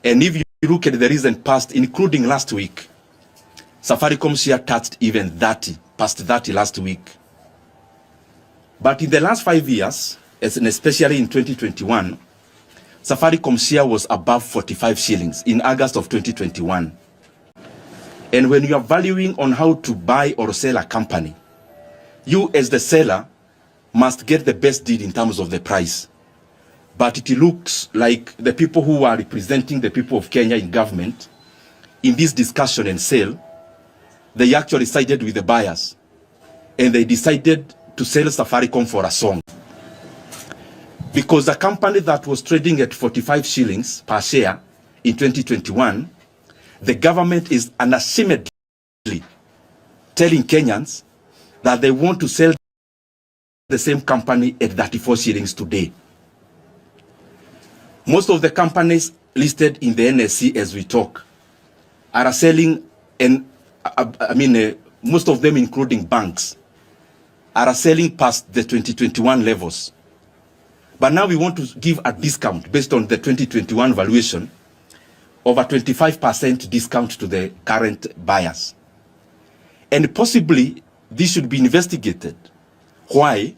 And if you look at the recent past, including last week, Safaricom share touched even 30, past 30 last week. But in the last 5 years, and especially in 2021, Safaricom share was above 45 shillings in August of 2021. And when you are valuing on how to buy or sell a company, you as the seller must get the best deal in terms of the price. But it looks like the people who are representing the people of Kenya in government in this discussion and sale, they actually sided with the buyers and they decided to sell Safaricom for a song. Because a company that was trading at 45 shillings per share in 2021, the government is unashamedly telling Kenyans that they want to sell the same company at 34 shillings today. Most of the companies listed in the NSE as we talk are selling, and most of them, including banks, are selling past the 2021 levels. But now we want to give a discount based on the 2021 valuation of a 25% discount to the current buyers. And possibly this should be investigated. Why?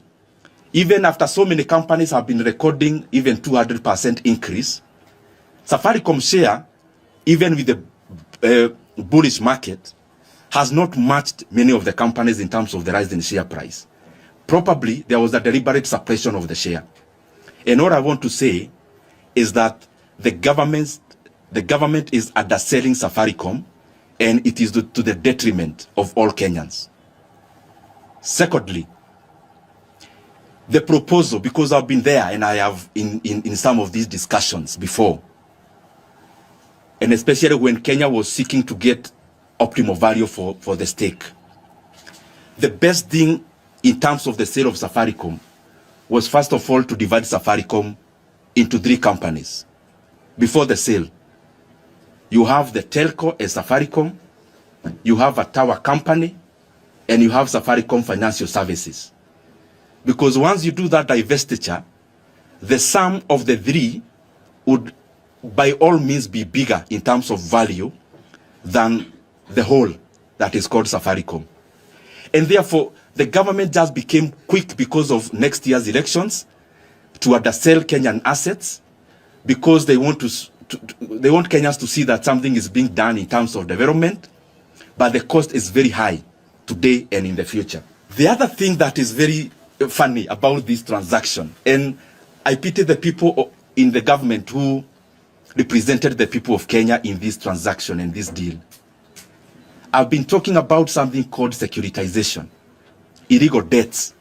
Even after so many companies have been recording even 200% increase, Safaricom share, even with the bullish market, has not matched many of the companies in terms of the rise in share price. Probably there was a deliberate suppression of the share. And what I want to say is that the government is underselling Safaricom, and it is to the detriment of all Kenyans. Secondly, the proposal, because I've been there and I have in some of these discussions before, and especially when Kenya was seeking to get optimal value for the stake. The best thing in terms of the sale of Safaricom was first of all to divide Safaricom into 3 companies. Before the sale, you have the telco as Safaricom, you have a tower company, and you have Safaricom Financial Services. Because once you do that divestiture, the sum of the 3 would by all means be bigger in terms of value than the whole that is called Safaricom. And therefore, the government just became quick because of next year's elections to undersell Kenyan assets, because they want they want Kenyans to see that something is being done in terms of development, but the cost is very high today and in the future. The other thing that is very funny about this transaction, and I pity the people in the government who represented the people of Kenya in this transaction and this deal. I've been talking about something called securitization, illegal debts.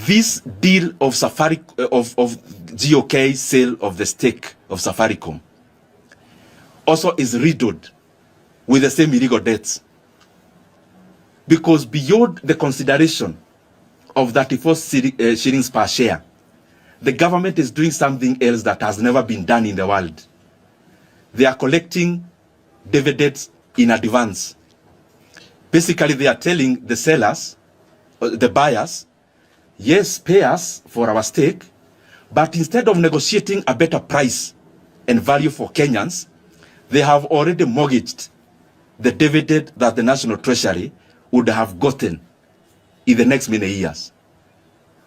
This deal of GOK sale of the stake of Safaricom also is riddled with the same illegal debts. Because beyond the consideration of 34 shillings per share, the government is doing something else that has never been done in the world. They are collecting dividends in advance. Basically, they are telling the sellers, the buyers, yes, pay us for our stake, but instead of negotiating a better price and value for Kenyans, they have already mortgaged the dividend that the National Treasury would have gotten in the next many years.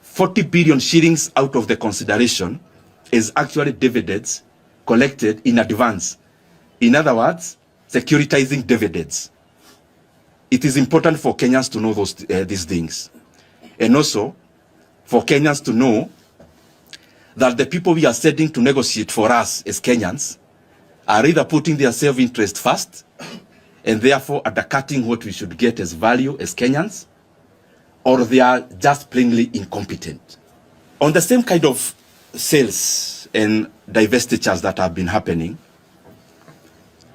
40 billion shillings out of the consideration is actually dividends collected in advance. In other words, securitizing dividends. It is important for Kenyans to know these things. And also for Kenyans to know that the people we are sending to negotiate for us as Kenyans are either putting their self-interest first and therefore undercutting what we should get as value as Kenyans, or they are just plainly incompetent. On the same kind of sales and divestitures that have been happening,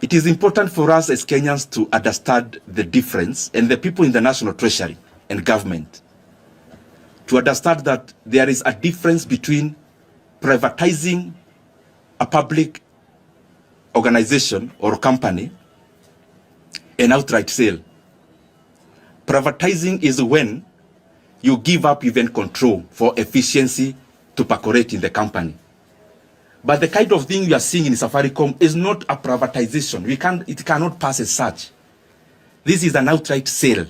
it is important for us as Kenyans to understand the difference, and the people in the National Treasury and government to understand that there is a difference between privatizing a public organization or company and outright sale. Privatizing is when you give up even control for efficiency to percolate in the company. But the kind of thing we are seeing in Safaricom is not a privatization. It cannot pass as such. This is an outright sale,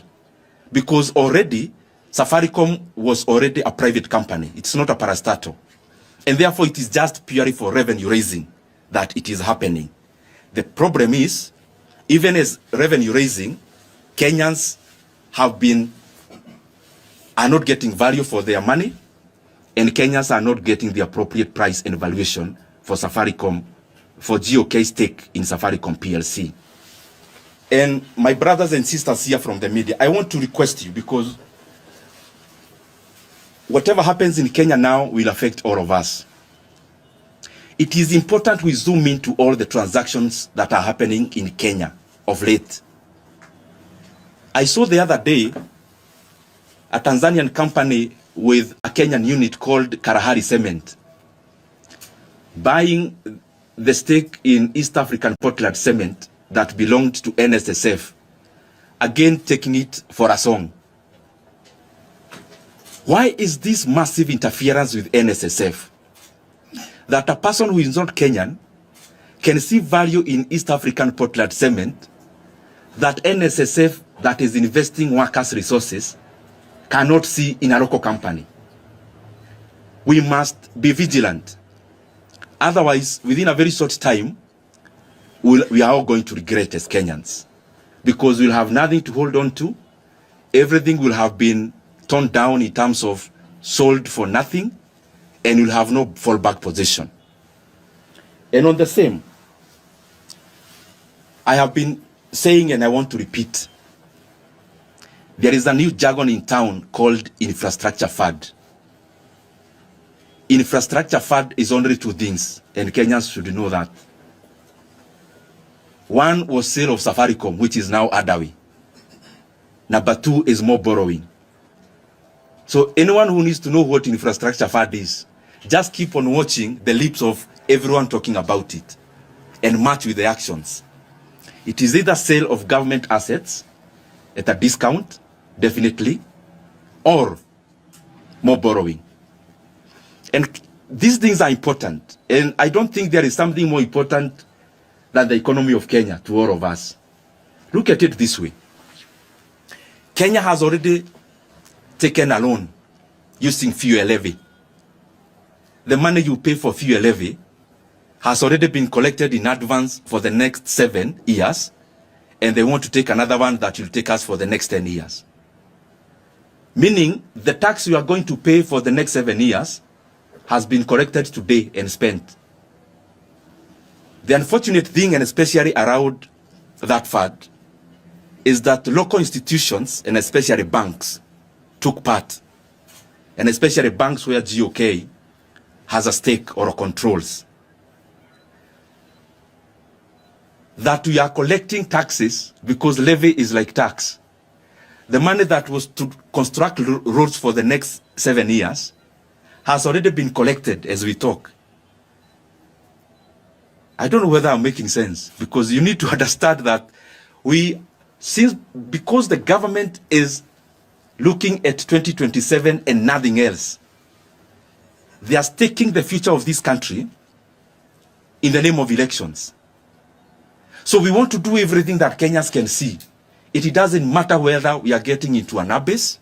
because already Safaricom was already a private company. It's not a parastatal. And therefore it is just purely for revenue raising that it is happening. The problem is, even as revenue raising, Kenyans are not getting value for their money, and Kenyans are not getting the appropriate price and valuation for Safaricom, for GOK stake in Safaricom PLC. And my brothers and sisters here from the media, I want to request you, because whatever happens in Kenya now will affect all of us. It is important we zoom into all the transactions that are happening in Kenya of late. I saw the other day a Tanzanian company with a Kenyan unit called Kalahari Cement buying the stake in East African Portland Cement that belonged to NSSF, again taking it for a song. Why is this massive interference with NSSF? That a person who is not Kenyan can see value in East African Portland Cement that NSSF, that is investing workers' resources, cannot see in a local company. We must be vigilant. Otherwise, within a very short time, we are all going to regret as Kenyans, because we'll have nothing to hold on to. Everything will have been torn down in terms of sold for nothing, and you'll have no fallback position. And on the same, I have been saying, and I want to repeat, there is a new jargon in town called infrastructure fund. Infrastructure fund is only two things, and Kenyans should know that. One was sale of Safaricom, which is now Adawi. Number two is more borrowing. So anyone who needs to know what infrastructure fund is, just keep on watching the lips of everyone talking about it and match with the actions. It is either sale of government assets at a discount, definitely, or more borrowing. And these things are important. And I don't think there is something more important than the economy of Kenya to all of us. Look at it this way. Kenya has already taken a loan using fuel levy. The money you pay for fuel levy has already been collected in advance for the next 7 years, and they want to take another one that will take us for the next 10 years. Meaning, the tax you are going to pay for the next 7 years has been collected today and spent. The unfortunate thing, and especially around that fund, is that local institutions, and especially banks, took part. And especially banks where GOK has a stake or controls. That we are collecting taxes because levy is like tax. The money that was to construct roads for the next 7 years has already been collected as we talk. I don't know whether I'm making sense, because you need to understand that because the government is looking at 2027 and nothing else, they are staking the future of this country in the name of elections. So we want to do everything that Kenyans can see. It doesn't matter whether we are getting into an abyss,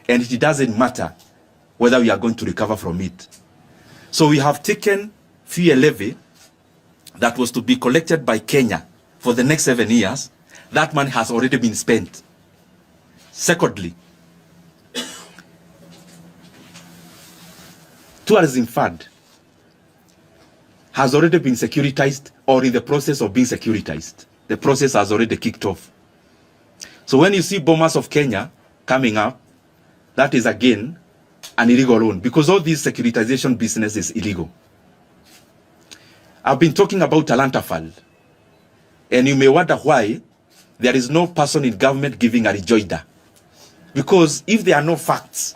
and it doesn't matter whether we are going to recover from it. So we have taken fuel levy that was to be collected by Kenya for the next 7 years. That money has already been spent. Secondly, tourism fund has already been securitized or in the process of being securitized. The process has already kicked off. So when you see Bombers of Kenya coming up, that is again an illegal loan, because all this securitization business is illegal. I've been talking about Talanta Fund, and you may wonder why there is no person in government giving a rejoinder. Because if there are no facts,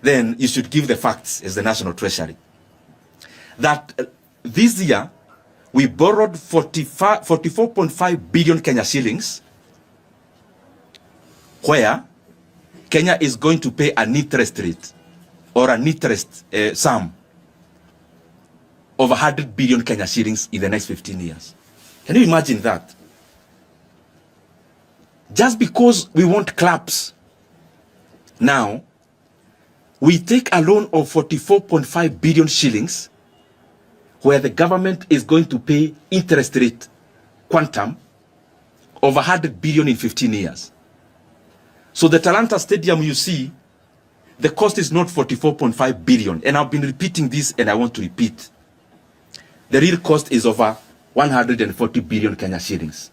then you should give the facts as the National Treasury. That this year, we borrowed 44.5 billion Kenya shillings, where Kenya is going to pay an interest rate or an interest sum of 100 billion Kenya shillings in the next 15 years. Can you imagine that? Just because we want claps, now we take a loan of 44.5 billion shillings where the government is going to pay interest rate quantum of 100 billion in 15 years. So the Talanta Stadium, you see, the cost is not 44.5 billion. And I've been repeating this and I want to repeat. The real cost is over 140 billion Kenya shillings.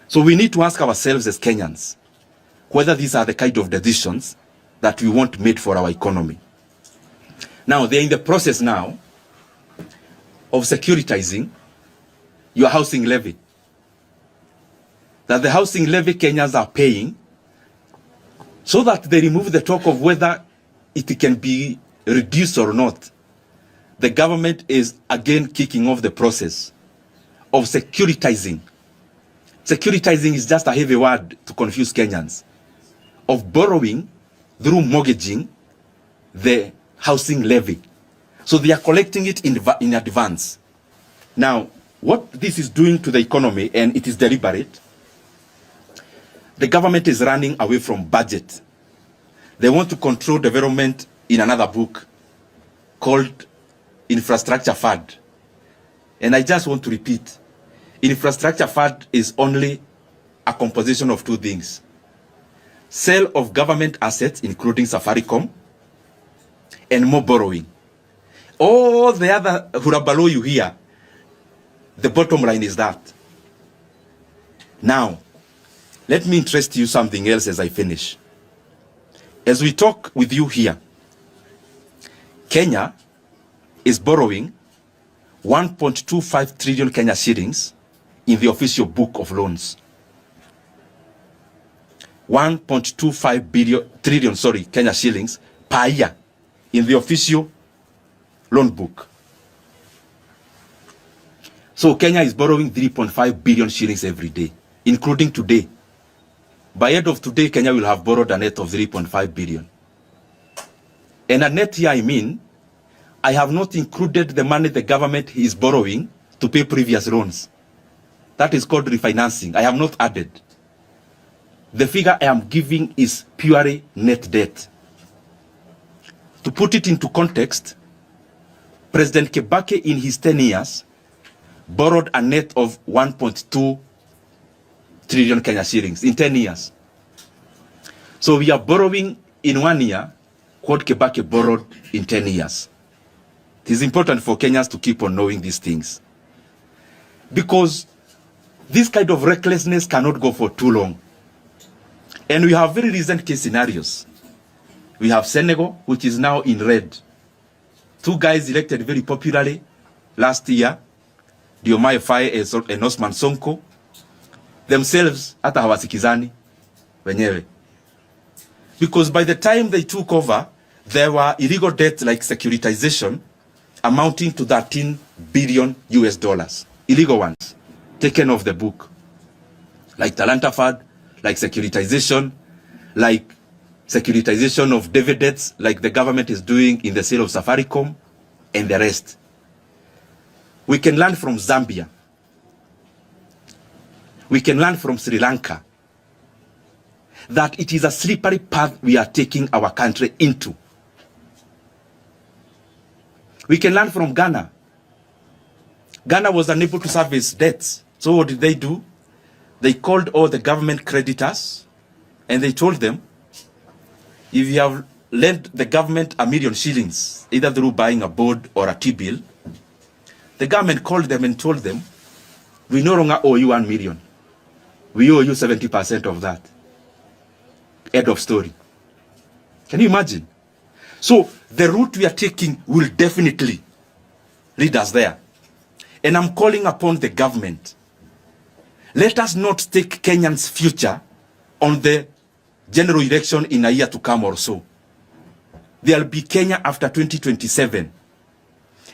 So we need to ask ourselves as Kenyans whether these are the kind of decisions that we want made for our economy. Now, they're in the process now of securitizing your housing levy. That the housing levy Kenyans are paying, so that they remove the talk of whether it can be reduced or not. The government is again kicking off the process of securitizing. Securitizing is just a heavy word to confuse Kenyans. Of borrowing through mortgaging the housing levy. So they are collecting it in advance. Now, what this is doing to the economy, and it is deliberate, the government is running away from budget. They want to control development in another book called Infrastructure Fund. And I just want to repeat, Infrastructure Fund is only a composition of two things. Sale of government assets, including Safaricom, and more borrowing. All the other hurabalo you hear, the bottom line is that. Now, let me interest you something else as I finish. As we talk with you here, Kenya is borrowing 1.25 trillion Kenya shillings in the official book of loans. 1.25 trillion Kenya shillings per year in the official loan book. So Kenya is borrowing 3.5 billion shillings every day, including today. By end of today, Kenya will have borrowed a net of 3.5 billion. And a net here, I mean, I have not included the money the government is borrowing to pay previous loans. That is called refinancing. I have not added. The figure I am giving is purely net debt. To put it into context, President Kibaki in his 10 years borrowed a net of 1.2 trillion Kenya shillings in 10 years. So we are borrowing in 1 year what Kibaki borrowed in 10 years. It is important for Kenyans to keep on knowing these things. Because this kind of recklessness cannot go for too long. And we have very recent case scenarios. We have Senegal, which is now in red. 2 guys elected very popularly last year, Diomaye Faye and Osman Sonko, themselves hata hawasikizani wenyewe. Because by the time they took over, there were illegal debts like securitization amounting to 13 billion US dollars. Illegal ones taken off the book. Like Talanta Fund, like securitization, like securitization of dividends, like the government is doing in the sale of Safaricom, and the rest. We can learn from Zambia. We can learn from Sri Lanka that it is a slippery path we are taking our country into. We can learn from Ghana. Ghana was unable to service debts. So what did they do? They called all the government creditors and they told them, if you have lent the government $1 million shillings, either through buying a board or a T-bill, the government called them and told them, we no longer owe you 1 million. We owe you 70% of that. End of story. Can you imagine? So the route we are taking will definitely lead us there. And I'm calling upon the government. Let us not stake Kenyans' future on the general election in a year to come or so. There will be Kenya after 2027.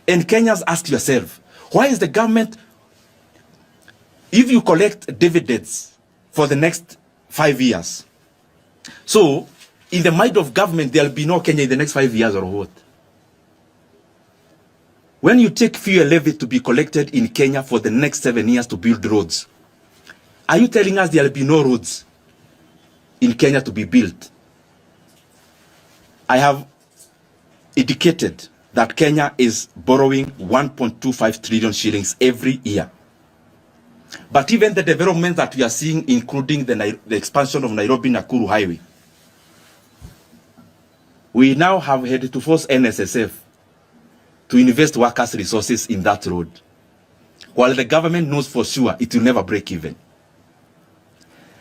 And Kenyans, ask yourself, why is the government, if you collect dividends for the next 5 years, so in the mind of government, there will be no Kenya in the next 5 years or what? When you take fuel levy to be collected in Kenya for the next 7 years to build roads, are you telling us there will be no roads in Kenya to be built? I have indicated that Kenya is borrowing 1.25 trillion shillings every year. But even the development that we are seeing, including the expansion of Nairobi-Nakuru Highway, we now have had to force NSSF to invest workers' resources in that road, while the government knows for sure it will never break even.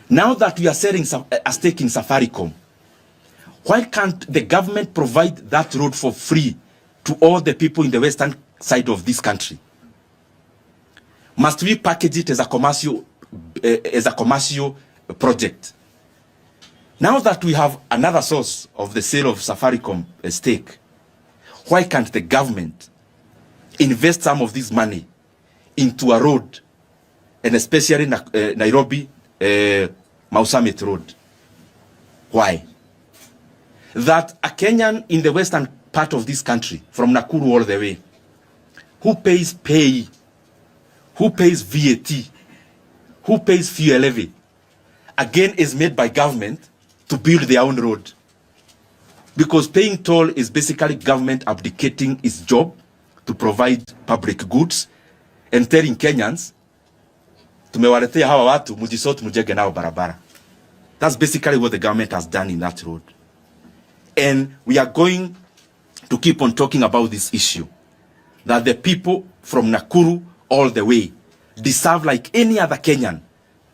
Now that we are selling a stake in Safaricom, why can't the government provide that road for free to all the people in the western side of this country? Must we package it as a commercial project? Now that we have another source of the sale of Safaricom stake, why can't the government invest some of this money into a road, and especially Nairobi Mau Summit Road? Why? That a Kenyan in the western part of this country, from Nakuru all the way, who pays pay, who pays VAT, who pays fuel levy, again is made by government to build their own road. Because paying toll is basically government abdicating its job to provide public goods and telling Kenyans, tumewaletea hawa watu mujisote mujenge nao barabara. That's basically what the government has done in that road. And we are going to keep on talking about this issue, that the people from Nakuru all the way deserve, like any other Kenyan,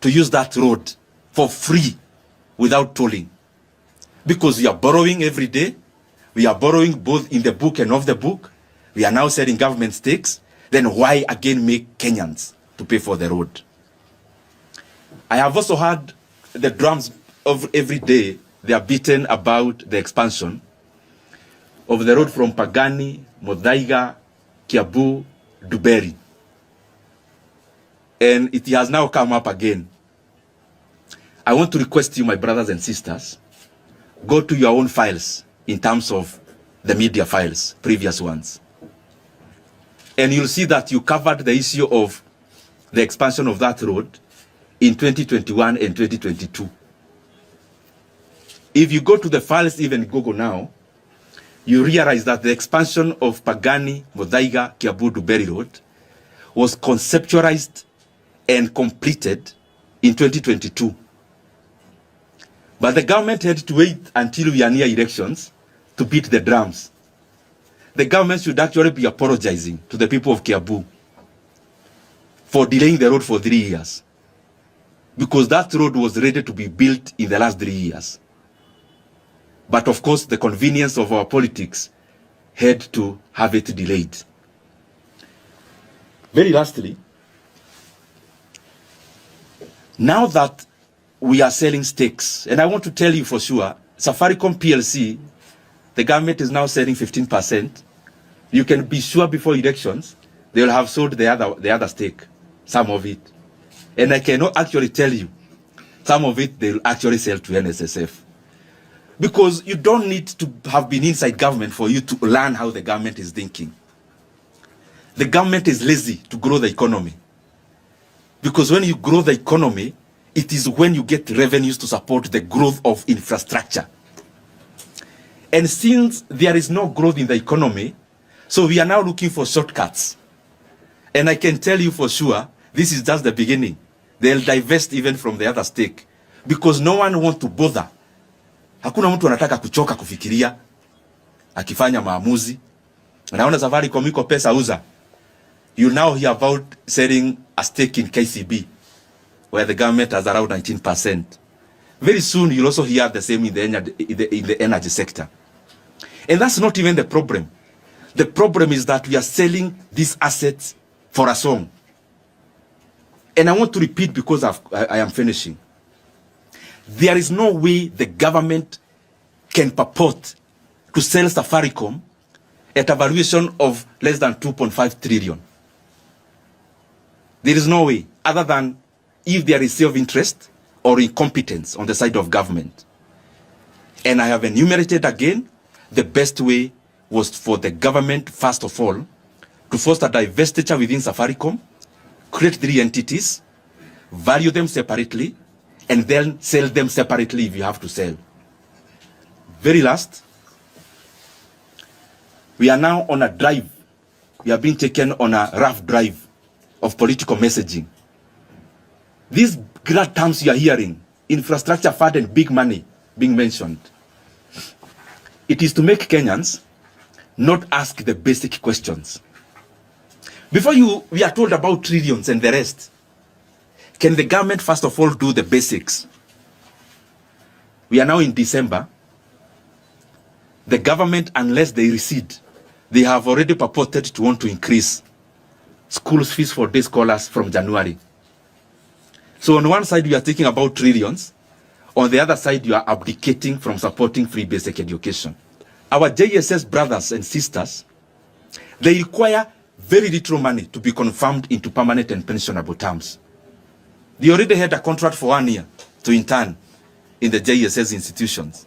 to use that road for free without tolling. Because we are borrowing every day. We are borrowing both in the book and off the book. We are now selling government stakes. Then why again make Kenyans to pay for the road? I have also heard the drums of every day. They are beaten about the expansion of the road from Pagani, Muthaiga, Kiambu, Duberi. And it has now come up again. I want to request you, my brothers and sisters, go to your own files in terms of the media files, previous ones. And you'll see that you covered the issue of the expansion of that road in 2021 and 2022. If you go to the files, even Google now, you realize that the expansion of Pagani, Muthaiga, Kiambu, Duberi Road was conceptualized and completed in 2022. But the government had to wait until we are near elections to beat the drums. The government should actually be apologizing to the people of Kiambu for delaying the road for 3 years. Because that road was ready to be built in the last 3 years. But of course, the convenience of our politics had to have it delayed. Very lastly, now that we are selling stakes, and I want to tell you for sure, Safaricom PLC, the government is now selling 15%. You can be sure before elections, they will have sold the other stake, some of it. And I cannot actually tell you, some of it they will actually sell to NSSF. Because you don't need to have been inside government for you to learn how the government is thinking. The government is lazy to grow the economy. Because when you grow the economy, it is when you get revenues to support the growth of infrastructure. And since there is no growth in the economy, so we are now looking for shortcuts. And I can tell you for sure, this is just the beginning. They'll divest even from the other stake. Because no one wants to bother. Hakuna mtu anataka kuchoka kufikiria akifanya maamuzi. Naona Safaricom iko pesa uza. You now hear about selling a stake in KCB, where the government has around 19%. Very soon you'll also hear the same in the energy sector. And that's not even the problem. The problem is that we are selling these assets for a song. And I want to repeat because I am finishing. There is no way the government can purport to sell Safaricom at a valuation of less than 2.5 trillion. There is no way, other than if there is self-interest or incompetence on the side of government. And I have enumerated again, the best way was for the government, first of all, to foster divestiture within Safaricom, create 3 entities, value them separately, and then sell them separately if you have to sell. Very last, we are now on a drive. We are being taken on a rough drive of political messaging. These grand terms you are hearing, infrastructure fund and big money being mentioned, it is to make Kenyans not ask the basic questions. Before we are told about trillions and the rest, can the government first of all do the basics? We are now in December. The government, unless they recede, they have already purported to want to increase school fees for day scholars from January. So on one side, we are thinking about trillions. On the other side, you are abdicating from supporting free basic education. Our JSS brothers and sisters, they require very little money to be confirmed into permanent and pensionable terms. They already had a contract for 1 year to intern in the JSS institutions.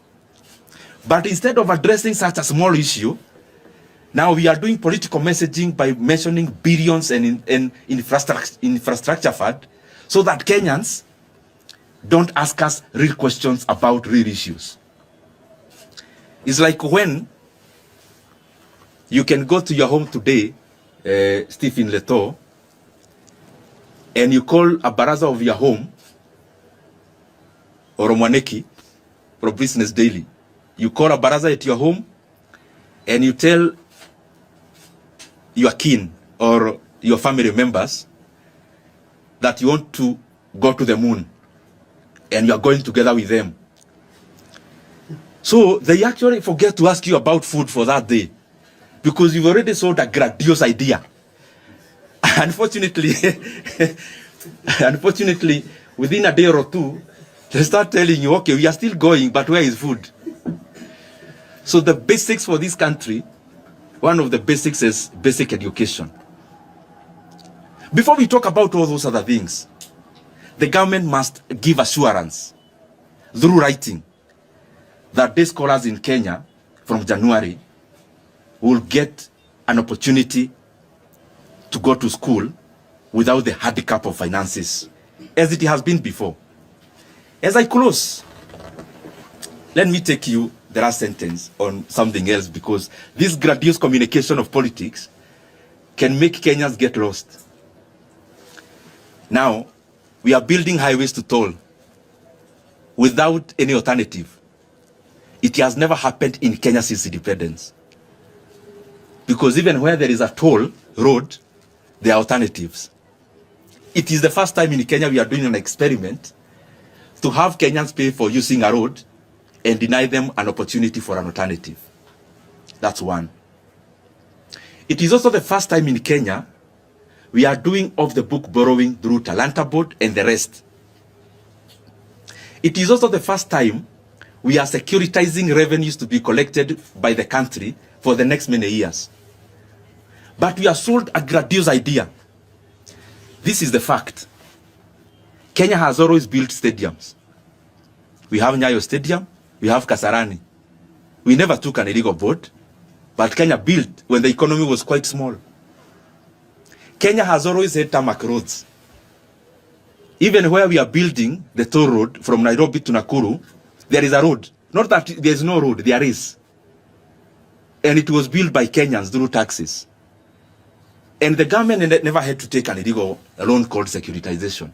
But instead of addressing such a small issue, now we are doing political messaging by mentioning billions in infrastructure fund so that Kenyans don't ask us real questions about real issues. It's like when you can go to your home today, Stephen Leto, and you call a baraza of your home, or Mwaneki, or Business Daily. You call a baraza at your home, and you tell your kin or your family members that you want to go to the moon, and you are going together with them. So they actually forget to ask you about food for that day, because you've already sold a grandiose idea. Unfortunately, within a day or two, they start telling you, okay, we are still going, but where is food? So the basics for this country, one of the basics is basic education. Before we talk about all those other things, the government must give assurance through writing that day scholars in Kenya from January will get an opportunity to go to school without the handicap of finances, as it has been before. As I close, let me take you the last sentence on something else, because this grandiose communication of politics can make Kenyans get lost. Now, we are building highways to toll without any alternative. It has never happened in Kenya since independence. Because even where there is a toll road, there are alternatives. It is the first time in Kenya we are doing an experiment to have Kenyans pay for using a road and deny them an opportunity for an alternative. That's one. It is also the first time in Kenya we are doing off-the-book borrowing through Talanta Board and the rest. It is also the first time we are securitizing revenues to be collected by the country for the next many years. But we are sold a grandiose idea. This is the fact. Kenya has always built stadiums. We have Nyayo Stadium, we have Kasarani. We never took an illegal board, but Kenya built when the economy was quite small. Kenya has always had tarmac roads. Even where we are building the toll road from Nairobi to Nakuru, there is a road. Not that there is no road, there is. And it was built by Kenyans through taxes. And the government never had to take an illegal loan called securitization.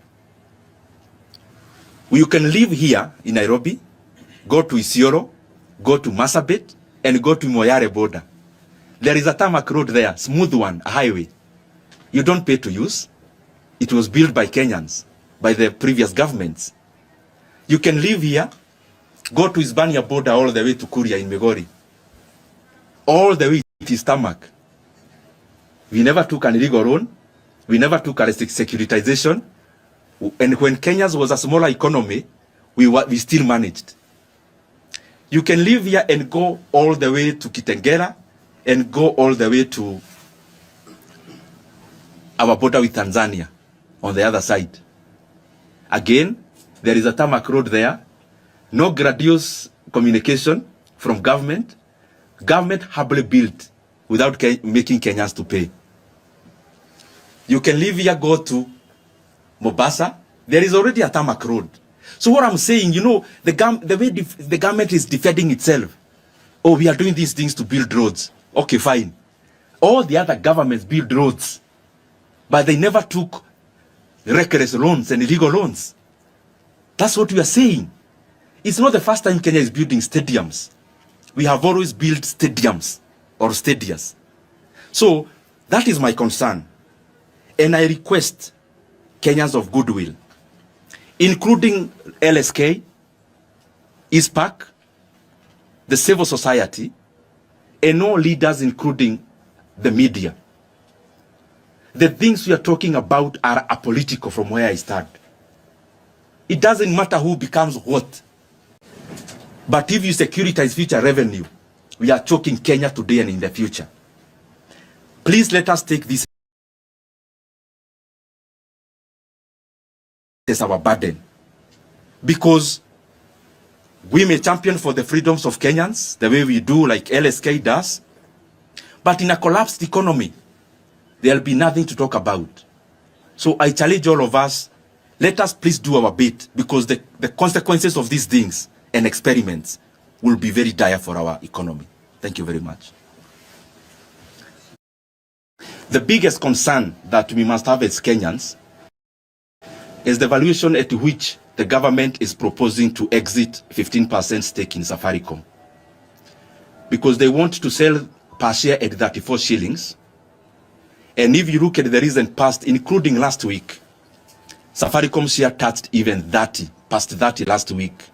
You can live here in Nairobi, go to Isiolo, go to Marsabit, and go to Moyale border. There is a tarmac road there, smooth one, a highway. You don't pay to use. It was built by Kenyans, by the previous governments. You can live here, go to Hispania border all the way to Kuria in Migori. All the way it is tarmac. We never took an illegal loan. We never took a securitization. And when Kenya was a smaller economy, we still managed. You can live here and go all the way to Kitengela and go all the way to our border with Tanzania on the other side. Again, there is a tarmac road there. No grandiose communication from government. Government humbly built without making Kenyans to pay. You can leave here, go to Mombasa. There is already a tarmac road. So what I'm saying, you know, the way the government is defending itself. Oh, we are doing these things to build roads. Okay, fine. All the other governments build roads, but they never took reckless loans and illegal loans. That's what we are saying. It's not the first time Kenya is building stadiums. We have always built stadiums or stadias. So that is my concern. And I request Kenyans of goodwill, including LSK, ISPAC, the civil society, and all leaders, including the media. The things we are talking about are apolitical from where I start. It doesn't matter who becomes what. But if you securitize future revenue, we are choking Kenya today and in the future. Please let us take this as our burden. Because we may champion for the freedoms of Kenyans, the way we do, like LSK does. But in a collapsed economy, there'll be nothing to talk about. So I challenge all of us, let us please do our bit, because the consequences of these things and experiments will be very dire for our economy. Thank you very much. The biggest concern that we must have as Kenyans is the valuation at which the government is proposing to exit 15% stake in Safaricom. Because they want to sell per share at 34 shillings. And if you look at the recent past, including last week, Safaricom share touched even 30, past 30 last week.